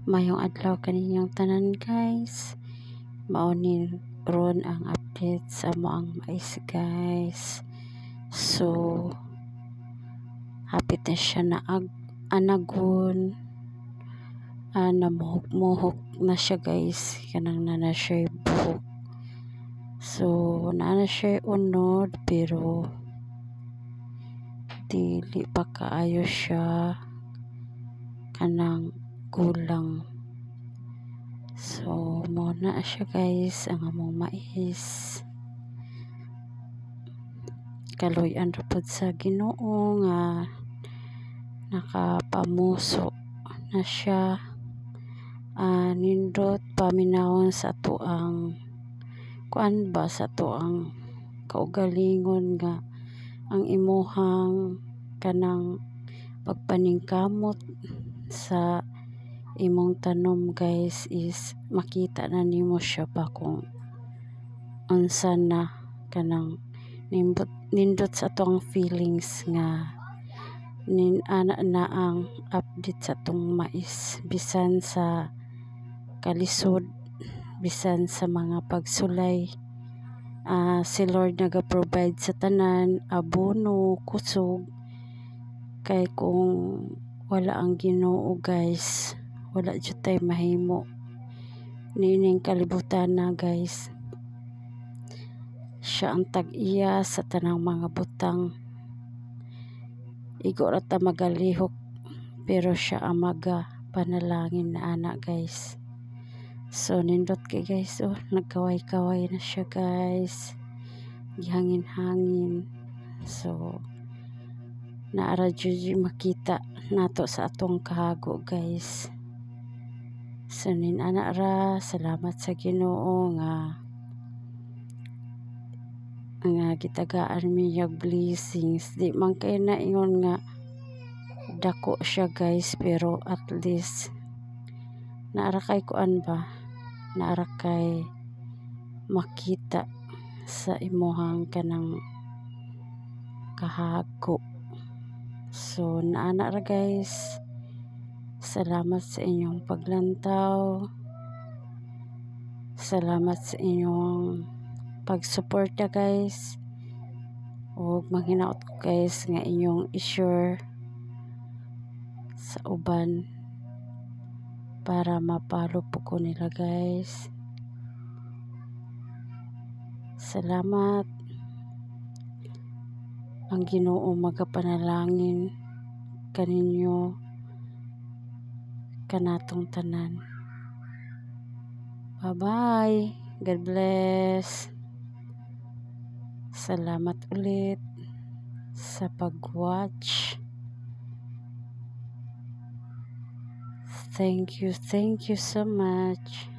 Mayong adlaw kaninyong tanan guys. Mao ni ron ang update sa moang mais guys. So hapit na siya na anagon. Namuhok na siya guys. Kanang na siya buhok. So naana siya unod pero dili pa kaayo siya kanang kulang. So mo na siya guys ang among mais. Kaloy-an ra pud sa Ginoo nga nakapamuso na siya. Nindot paminawon sa tuang kuan ba sa tuang kaugalingon nga ang imuhang kanang pagpaningkamot sa imong tanom guys is makita na nimo siya ba kung unsa na kanang nindot sa atong feelings nga ana na ang update sa atong mais bisan sa kalisod bisan sa mga pagsulay. Si Lord naga-provide sa tanan, abono, kusog. Kay kung wala ang Ginoo guys, wala jud tay mahimo. Nining kalibutan na guys. Siya ang tag-iya sa tanang mga butang. Igo ra ta magalihok pero siya ang panalangin na ana guys. So nindot kay guys, nagkaway-kaway na siya guys. Gihangin-hangin. So naara jud makita nato sa atong kahago guys. So ana ra, salamat sa Ginoo nga gitagaan mi yung blessings. Di man kay na ingon nga dako siya guys pero at least naara kay kuan ba, naara kay makita sa imuhang kanang kahago. So naana ra guys, salamat sa inyong paglantaw, salamat sa inyong pagsuporta guys, ug manghinaot ko guys nga inyong i-share sa uban para mapalo po ko nila guys. Salamat. Ang Ginoo magapanalangin kaninyo kanatong tanan. Bye-bye. God bless. Salamat ulit sa pag-watch. Thank you so much.